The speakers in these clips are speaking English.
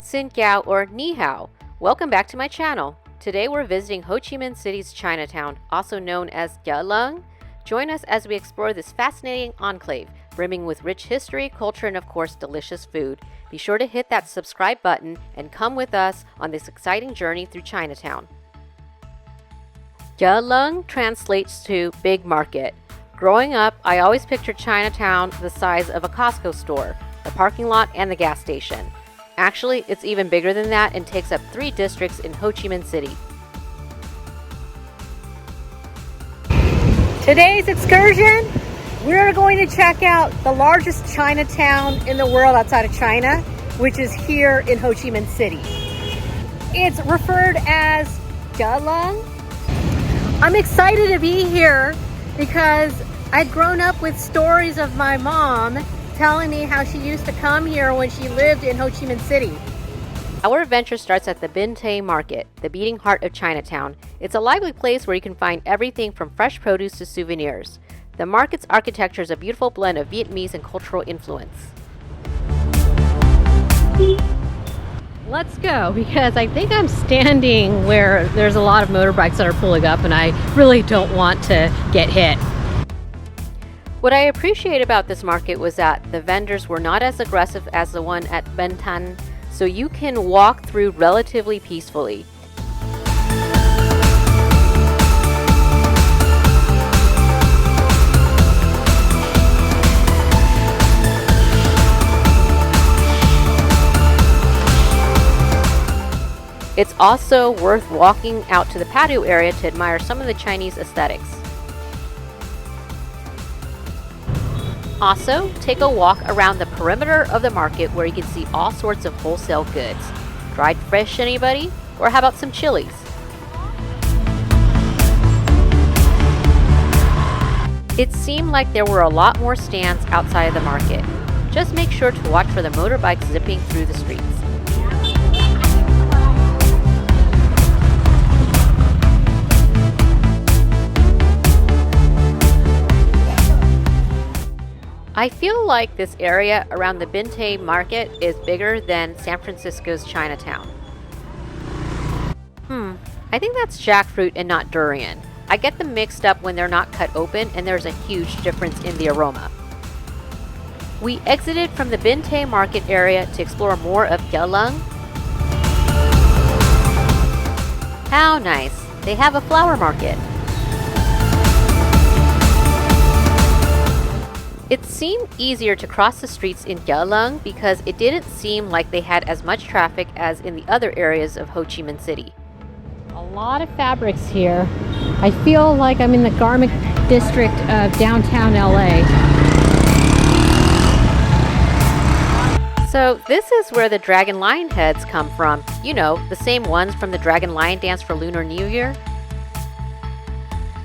Xin Kiao or Ni Hao. Welcome back to my channel. Today we're visiting Ho Chi Minh City's Chinatown, also known as Cho Lon. Join us as we explore this fascinating enclave, brimming with rich history, culture, and of course delicious food. Be sure to hit that subscribe button and come with us on this exciting journey through Chinatown. Cho Lon translates to big market. Growing up, I always pictured Chinatown the size of a Costco store, the parking lot, and the gas station. Actually, it's even bigger than that and takes up 3 districts in Ho Chi Minh City. Today's excursion, we're going to check out the largest Chinatown in the world outside of China, which is here in Ho Chi Minh City. It's referred as Cho Lon. I'm excited to be here because I'd grown up with stories of my mom telling me how she used to come here when she lived in Ho Chi Minh City. Our adventure starts at the Binh Tay Market, the beating heart of Chinatown. It's a lively place where you can find everything from fresh produce to souvenirs. The market's architecture is a beautiful blend of Vietnamese and cultural influence. Let's go, because I think I'm standing where there's a lot of motorbikes that are pulling up and I really don't want to get hit. What I appreciate about this market was that the vendors were not as aggressive as the one at Binh Tay, so you can walk through relatively peacefully. It's also worth walking out to the patio area to admire some of the Chinese aesthetics. Also, take a walk around the perimeter of the market where you can see all sorts of wholesale goods. Dried fish, anybody? Or how about some chilies? It seemed like there were a lot more stands outside of the market. Just make sure to watch for the motorbikes zipping through the streets. I feel like this area around the Binh Tay Market is bigger than San Francisco's Chinatown. I think that's jackfruit and not durian. I get them mixed up when they're not cut open, and there's a huge difference in the aroma. We exited from the Binh Tay Market area to explore more of Cho Lon. How nice! They have a flower market. It seemed easier to cross the streets in Cho Lon because it didn't seem like they had as much traffic as in the other areas of Ho Chi Minh City. A lot of fabrics here. I feel like I'm in the garment district of downtown LA. So this is where the dragon lion heads come from. You know, the same ones from the dragon lion dance for Lunar New Year.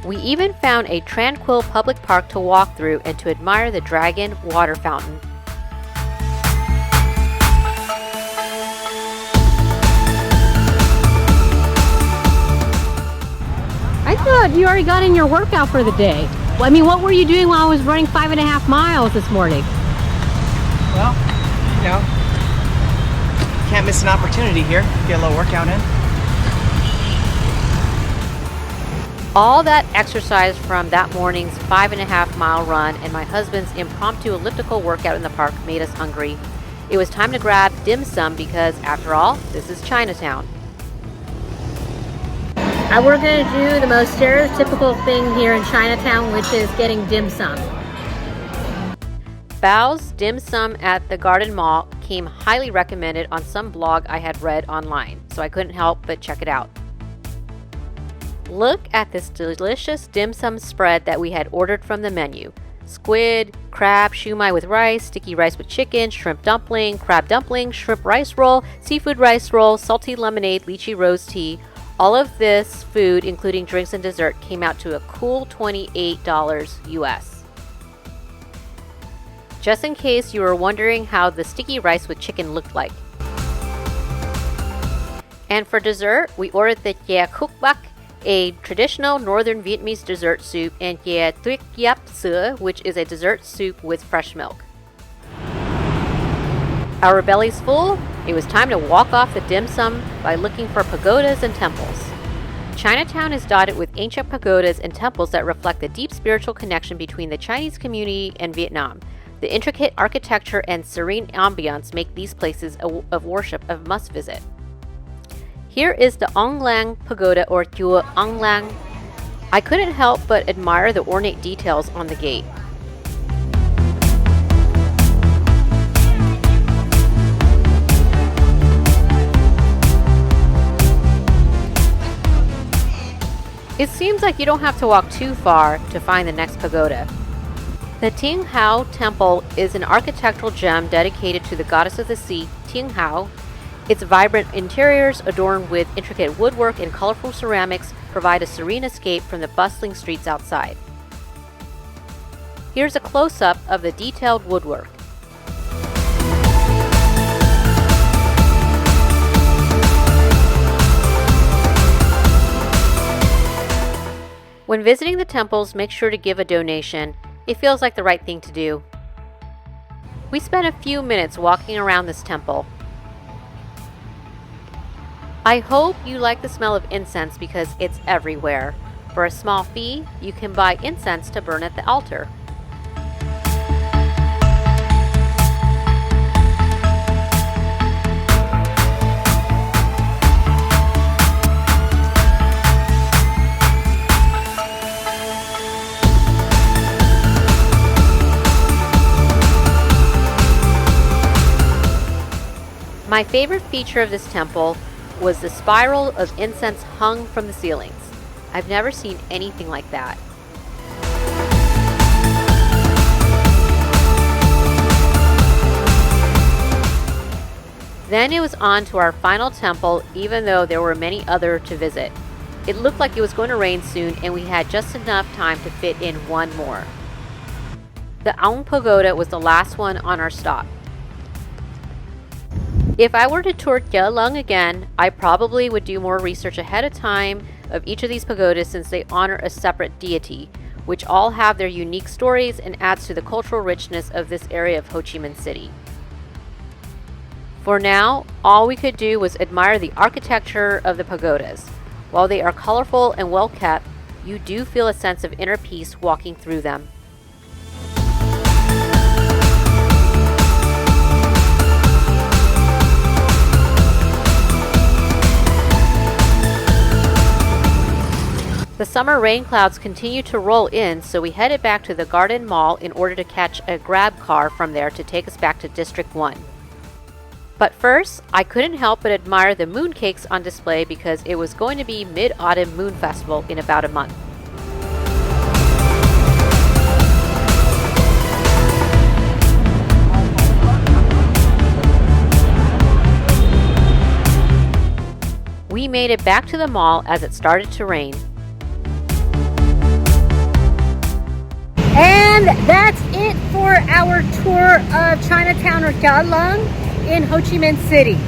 We even found a tranquil public park to walk through and to admire the dragon water fountain. I thought you already got in your workout for the day. Well, I mean, what were you doing while I was running 5.5 miles this morning? Well, you know, can't miss an opportunity here. Get a little workout in. All that exercise from that morning's 5.5-mile run and my husband's impromptu elliptical workout in the park made us hungry. It was time to grab dim sum because, after all, this is Chinatown. We're going to do the most stereotypical thing here in Chinatown, which is getting dim sum. Bao's dim sum at the Garden Mall came highly recommended on some blog I had read online, so I couldn't help but check it out. Look at this delicious dim sum spread that we had ordered from the menu. Squid, crab, shumai with rice, sticky rice with chicken, shrimp dumpling, crab dumpling, shrimp rice roll, seafood rice roll, salty lemonade, lychee rose tea. All of this food, including drinks and dessert, came out to a cool $28 US. Just in case you were wondering how the sticky rice with chicken looked like. And for dessert, we ordered the Gia Khúc Bắc, a traditional northern Vietnamese dessert soup, and Gia Thuy Giap Sữa, which is a dessert soup with fresh milk. Our bellies full, It was time to walk off the dim sum by looking for pagodas and temples. Chinatown is dotted with ancient pagodas and temples that reflect the deep spiritual connection between the Chinese community and Vietnam. The intricate architecture and serene ambiance make these places of worship a must visit. Here is the Ong Lang Pagoda, or Chùa Ong Lang. I couldn't help but admire the ornate details on the gate. It seems like you don't have to walk too far to find the next pagoda. The Ting Hao Temple is an architectural gem dedicated to the goddess of the sea, Ting Hao. Its vibrant interiors, adorned with intricate woodwork and colorful ceramics, provide a serene escape from the bustling streets outside. Here's a close-up of the detailed woodwork. When visiting the temples, make sure to give a donation. It feels like the right thing to do. We spent a few minutes walking around this temple. I hope you like the smell of incense because it's everywhere. For a small fee, you can buy incense to burn at the altar. My favorite feature of this temple was the spiral of incense hung from the ceilings. I've never seen anything like that. Then it was on to our final temple, even though there were many others to visit. It looked like it was going to rain soon, and we had just enough time to fit in one more. The Aung Pagoda was the last one on our stop. If I were to tour Cho Lon again, I probably would do more research ahead of time of each of these pagodas, since they honor a separate deity, which all have their unique stories and adds to the cultural richness of this area of Ho Chi Minh City. For now, all we could do was admire the architecture of the pagodas. While they are colorful and well kept, you do feel a sense of inner peace walking through them. The summer rain clouds continue to roll in, so we headed back to the Garden Mall in order to catch a grab car from there to take us back to District 1. But first, I couldn't help but admire the mooncakes on display because it was going to be Mid-Autumn Moon Festival in about a month. We made it back to the mall as it started to rain. And that's it for our tour of Chinatown, or Cho Lon, in Ho Chi Minh City.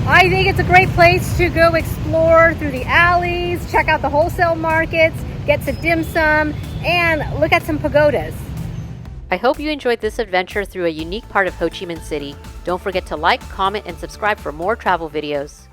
I think it's a great place to go explore through the alleys, check out the wholesale markets, get some dim sum, and look at some pagodas. I hope you enjoyed this adventure through a unique part of Ho Chi Minh City. Don't forget to like, comment, and subscribe for more travel videos.